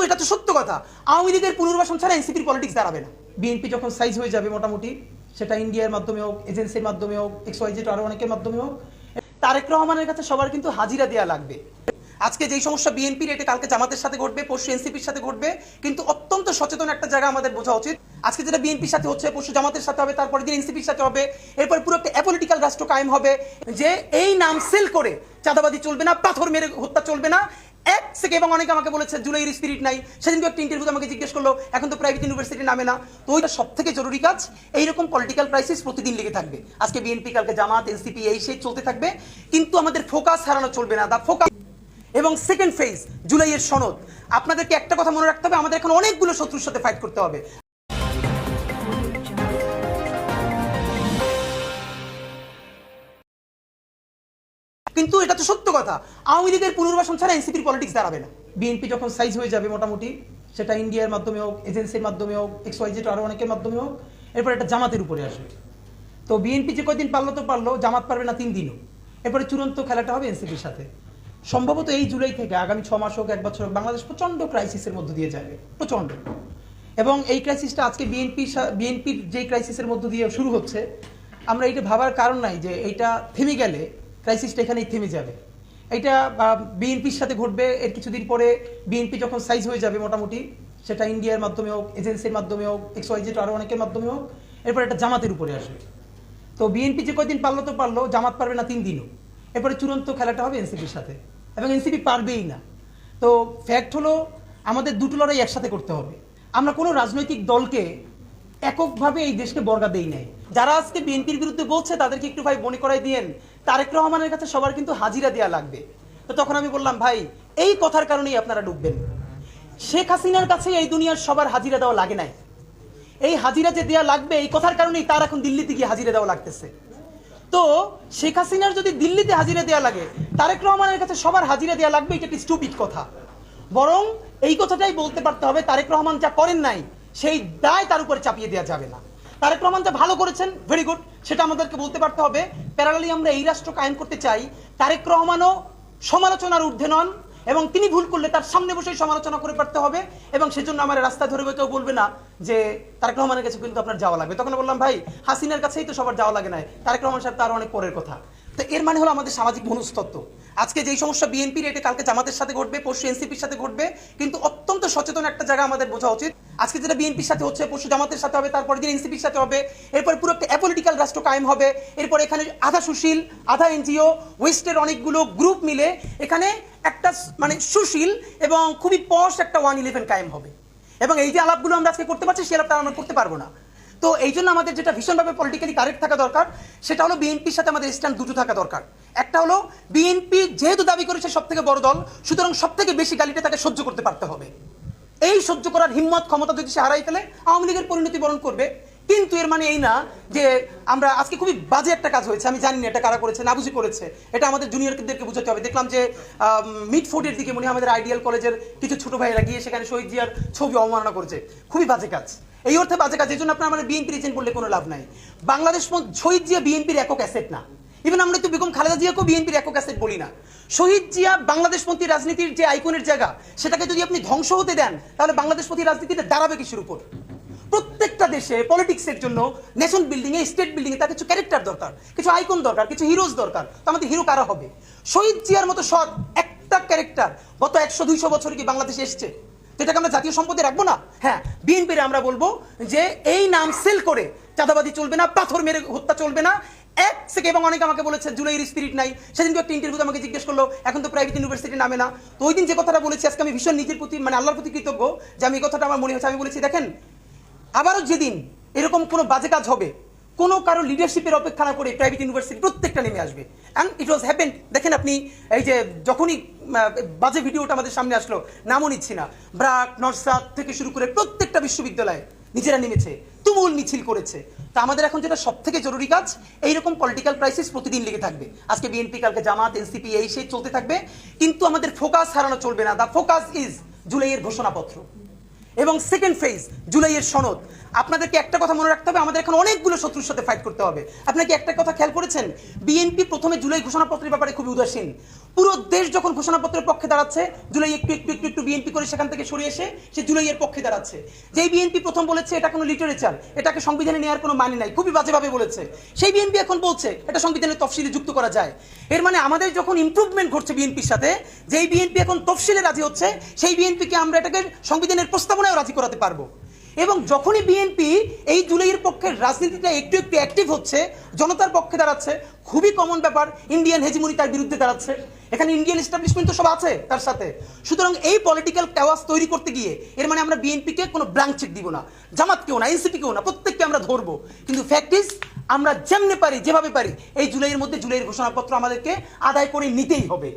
এটা তো সত্য কথা, আওয়ামী লীগের পুনর্বাসন ছাড়া এনসিপির পলিটিক্স দাঁড়াবে না। বিএনপি যখন সাইজ হয়ে যাবে মোটামুটি, সেটা ইন্ডিয়ার মাধ্যমে হোক, এজেন্সির মাধ্যমে হোক, XYZ আরো অনেকের মাধ্যমে হোক, তারেক রহমানের কাছে সবার কিন্তু হাজিরা দেওয়া লাগবে। আজকে যেই সমস্যা বিএনপির, এটা কালকে জামাতের সাথে ঘটবে, পরশু এনসিপির সাথে ঘটবে, কিন্তু অত্যন্ত সচেতন একটা জায়গা আমাদের বোঝা উচিত। আজকে যেটা বিএনপির সাথে হচ্ছে, পরশু জামাতের সাথে হবে, তারপরে দিন এনসিপির সাথে হবে, এরপর পুরো একটা অ্যাপলিটিক্যাল রাষ্ট্র কায়েম হবে, যে এই নাম সেল করে চাঁদাবাদি চলবে না, পাথর মেরে হত্যা চলবে না। এক থেকে এবং অনেকে আমাকে বলেছে জুলাইয়ের স্পিরিট নাই, সেদিন একটা ইন্টারভিউতে আমাকে জিজ্ঞেস করলো এখন তো প্রাইভেট ইউনিভার্সিটি নামে না। তো ওইটা সব থেকে জরুরি কাজ। এইরকম পলিটিক্যাল ক্রাইসিস প্রতিদিন লেগে থাকবে, আজকে বিএনপি, কালকে জামাত, এনসিপি, এই সেই চলতে থাকবে, কিন্তু আমাদের ফোকাস হারানো চলবে না। দা ফোকাস এবং সেকেন্ড ফেজ জুলাইয়ের সনদ। আপনাদেরকে একটা কথা মনে রাখতে হবে, আমাদের এখন অনেকগুলো শত্রুর সাথে ফাইট করতে হবে। কিন্তু এটা তো সত্য কথা, আওয়ামী লীগের পুনর্বাসন ছাড়া এনসিপির পলিটিক্স দাঁড়াবে না। বিএনপি যখন সাইজ হয়ে যাবে মোটামুটি, সেটা ইন্ডিয়ার মাধ্যমে হোক, এজেন্সির মাধ্যমে হোক, XYZ আরো অনেকের মাধ্যমে হোক, এরপর এটা জামাতের উপরে আসবে। তো বিএনপি যে কয়দিন পারলো তো পারলো, জামাত পারবে না 3 দিনও। এরপরে চূড়ান্ত খেলাটা হবে এনসিপির সাথে। সম্ভবত এই জুলাই থেকে আগামী 6 মাস হোক, 1 বছর হোক, বাংলাদেশ প্রচন্ড ক্রাইসিসের মধ্য দিয়ে যাবে, প্রচন্ড। এবং এই ক্রাইসিসটা আজকে বিএনপির যে ক্রাইসিসের মধ্য দিয়ে শুরু হচ্ছে, আমরা এইটা ভাবার কারণ নাই যে এইটা থেমে গেলে ক্রাইসিসটা এখানেই থেমে যাবে। এটা বিএনপির সাথে ঘটবে, এর কিছুদিন পরে বিএনপি যখন সাইজ হয়ে যাবে মোটামুটি, সেটা ইন্ডিয়ার মাধ্যমে হোক, এজেন্সির মাধ্যমে হোক, XYZ আরো অনেকের মাধ্যমে হোক, এরপর এটা জামাতের উপরে আসবে। তো বিএনপি যে কয়দিন পারলো তো পারলো, জামাত পারবে না 3 দিনও। এরপরে চূড়ান্ত খেলাটা হবে এনসিপির সাথে, এবং এনসিপি পারবেই না। তো ফ্যাক্ট হলো আমাদের দুটো লড়াই একসাথে করতে হবে। আমরা কোনো রাজনৈতিক দলকে এককভাবে এই দেশকে বর্গা দেই নাই। যারা আজকে বিএনপির বিরুদ্ধে বলছে তাদেরকে একটু ভাই মনে করাই দিয়েন, তারেক রহমানের কাছে সবার কিন্তু হাজিরা দেওয়া লাগবে। তো তখন আমি বললাম, ভাই এই কথার কারণেই আপনারা ডুববেন। শেখ হাসিনার কাছে এই দুনিয়ার সবার হাজিরা দেওয়া লাগে নাই। এই হাজিরা যে দেওয়া লাগবে, এই কথার কারণেই তার এখন দিল্লিতে গিয়ে হাজিরা দেওয়া লাগতেছে। তো শেখ হাসিনার যদি দিল্লিতে হাজিরা দেওয়া লাগে, তারেক রহমানের কাছে সবার হাজিরা দেওয়া লাগবে, এটা একটি স্টুপিড কথা। বরং এই কথাটাই বলতে পারতে হবে, তারেক রহমান যা করেন নাই সেই দায় তার উপরে চাপিয়ে দেওয়া যাবে না। তারেক রহমান যা ভালো করেছেন, ভেরি গুড, সেটা আমাদেরকে বলতে পারতে হবে। প্যারালালি আমরা এই রাষ্ট্র কায়েম করতে চাই, তারেক রহমানও সমালোচনার ঊর্ধ্বে নন, এবং তিনি ভুল করলে তার সামনে বসেই সমালোচনা করে পারতে হবে। এবং সেজন্য আমার রাস্তা ধরে কেউ বলবে না যে তারেক রহমানের কাছে কিন্তু আপনার যাওয়া লাগবে। তখন বললাম, ভাই হাসিনার কাছেই তো সবার যাওয়া লাগে না, তারেক রহমান সাহেব তার অনেক পরের কথা। তো এর মানে হলো আমাদের সামাজিক মনস্তত্ত্ব। আজকে যেই সমস্যা বিএনপির, এটা কালকে জামাতের সাথে ঘটবে, পরশু এনসিপির সাথে ঘটবে, কিন্তু অত্যন্ত সচেতন একটা জায়গা আমাদের বোঝা উচিত। আজকে যেটা বিএনপির সাথে হচ্ছে, পরশু জামাতের সাথে হবে, তারপরে দিন এনসিপির সাথে হবে, এরপর পুরো একটা অ্যাপলিটিক্যাল রাষ্ট্র কায়েম হবে। এরপর এখানে আধা সুশীল, আধা এনজিও, ওয়েস্টের অনেকগুলো গ্রুপ মিলে এখানে একটা মানে সুশীল এবং খুবই পশ একটা 111 কায়েম হবে। এবং এই যে আলাপগুলো আমরা আজকে করতে পারছি, সেই আলাপটা আমরা করতে পারবো না। তো এই জন্য আমাদের যেটা ভীষণভাবে পলিটিক্যালি কারেক্ট থাকা দরকার, সেটা হলো বিএনপির সাথে আমাদের স্ট্যান্ড দুটো থাকা দরকার। একটা হলো বিএনপি যেহেতু দাবি করেছে সব থেকে বড় দল, সুতরাং সব থেকে বেশি গালিটা তাকে সহ্য করতে পারতে হবে। এই সহ্য করার হিম্মত, ক্ষমতা যদি সে হারাই ফেলে, আওয়ামী লীগের পরিণতি বরণ করবে। কিন্তু এর মানে এই না যে আমরা আজকে খুবই বাজে একটা কাজ হয়েছে, আমি জানি না এটা কারা করেছে, না বুঝি করেছে, এটা আমাদের জুনিয়রদেরকে বুঝাতে হবে। দেখলাম যে মিডফোর্ডের দিকে মনে হয় আমাদের আইডিয়াল কলেজের কিছু ছোট ভাইয়েরা গিয়ে সেখানে শহীদ জিয়ার ছবি অবমাননা করেছে। খুবই বাজে কাজ, এই অর্থে বাজে কাজ। এই জন্য আপনার আমাদের বিএনপির এজেন্ট বললে কোনো লাভ নাই। বাংলাদেশ শহীদ জিয়া বিএনপির একক অ্যাসেট না। ইভেন আমরা তো বেগম খালেদা জিয়াকেও বিএনপির একক অ্যাসেট বলি না। শহীদ জিয়া বাংলাদেশপন্থী রাজনীতির যে আইকনের জায়গা, সেটাকে যদি আপনি ধ্বংস হতে দেন, তাহলে বাংলাদেশপন্থী রাজনীতিতে দাঁড়াবে কিসের উপর? প্রত্যেকটা দেশে পলিটিক্সের জন্য, নেশন বিল্ডিং এ, স্টেট বিল্ডিং এ তার কিছু ক্যারেক্টার দরকার, কিছু আইকন দরকার, কিছু হিরোজ দরকার। তো আমাদের হিরো কারা হবে? শহীদ জিয়ার মতো সৎ একটা ক্যারেক্টার গত 100-200 বছর কি বাংলাদেশে এসছে? তো এটাকে আমরা জাতীয় সম্পদে রাখবো না? হ্যাঁ, বিএনপির আমরা বলবো যে এই নাম সেল করে চাঁদাবাদি চলবে না, পাথর মেরে হত্যা চলবে না। এক থেকে এবং অনেকে আমাকে বলেছে জুলাইয়ের স্পিরিট নাই, সেদিন একটা ইন্টারভিউতে আমাকে জিজ্ঞেস করলো এখন তো প্রাইভেট ইউনিভার্সিটি নামে না। তো ওই দিন যে কথাটা বলেছি, আজকে আমি ভীষণ নিজের প্রতি মানে আল্লাহর প্রতি কৃতজ্ঞ যে আমি এই কথাটা আমার মনে হচ্ছে। আমি বলেছি, দেখেন আবারও যেদিন এরকম কোনো বাজে কাজ হবে, কোনো কারো লিডারশিপের অপেক্ষা না করে প্রাইভেট ইউনিভার্সিটি প্রত্যেকটা নেমে আসবে। And it was happened. দেখেন আপনি, এই যে যখনই বাজে ভিডিওটা আমাদের সামনে আসলো, নামও নিচ্ছি না, ব্রাক, নরসাদ থেকে শুরু করে প্রত্যেকটা বিশ্ববিদ্যালয়ে নিজেরা নেমেছে, তুমুল মিছিল করেছে। তা আমাদের এখন যেটা সব থেকে জরুরি কাজ, এইরকম পলিটিক্যাল ক্রাইসিস প্রতিদিন লেগে থাকবে, আজকে বিএনপি, কালকে জামাত, এনসিপি, এই সেই চলতে থাকবে, কিন্তু আমাদের ফোকাস হারানো চলবে না। দা ফোকাস ইজ জুলাইয়ের ঘোষণাপত্র। এবং সেকেন্ড ফেজ জুলাইয়ের সনদ। আপনাদেরকে একটা কথা মনে রাখতে হবে, আমাদের এখন অনেকগুলো শত্রুর সাথে ফাইট করতে হবে। আপনাকে একটা কথা খেয়াল করেছেন, বিএনপি প্রথমে জুলাই ঘোষণাপত্রের ব্যাপারে খুবই উদাসীন। পুরো দেশ যখন ঘোষণাপত্রের পক্ষে দাঁড়াচ্ছে, জুলাই একটু একটু একটু একটু বিএনপি করে সেখান থেকে সরে এসে সে জুলাইয়ের পক্ষে দাঁড়াচ্ছে। যেই বিএনপি প্রথম বলেছে এটা কোনো লিটারেচার, এটাকে সংবিধানে নেওয়ার কোনো মানে নাই, খুবই বাজেভাবে বলেছে, সেই বিএনপি এখন বলছে এটা সংবিধানের তফসিলে যুক্ত করা যায়। এর মানে আমাদের যখন ইমপ্রুভমেন্ট ঘটছে বিএনপির সাথে, যেই বিএনপি এখন তফসিলে রাজি হচ্ছে, সেই বিএনপিকে আমরা এটাকে সংবিধানের প্রস্তাবনায় রাজি করাতে পারবো। এবং যখনই বিএনপি এই জুলাইয়ের পক্ষে রাজনীতিটা একটু একটু অ্যাক্টিভ হচ্ছে, জনতার পক্ষে দাঁড়াচ্ছে, খুবই কমন ব্যাপার, ইন্ডিয়ান হেজিমনি তার বিরুদ্ধে দাঁড়াচ্ছে, এখানে ইন্ডিয়ান এস্টাবলিশমেন্ট তো সব আছে তার সাথে। সুতরাং এই পলিটিক্যাল ক্যাওয়াস তৈরি করতে গিয়ে এর মানে আমরা বিএনপিকে কোনো ব্ল্যাঙ্ক চেক দিব না, জামাতকেও না, এনসিপিকেও না, প্রত্যেককে আমরা ধরবো। কিন্তু ফ্যাক্ট ইজ আমরা যেমনি পারি, যেভাবে পারি, এই জুলাইয়ের মধ্যে জুলাইয়ের ঘোষণাপত্র আমাদেরকে আদায় করে নিতেই হবে।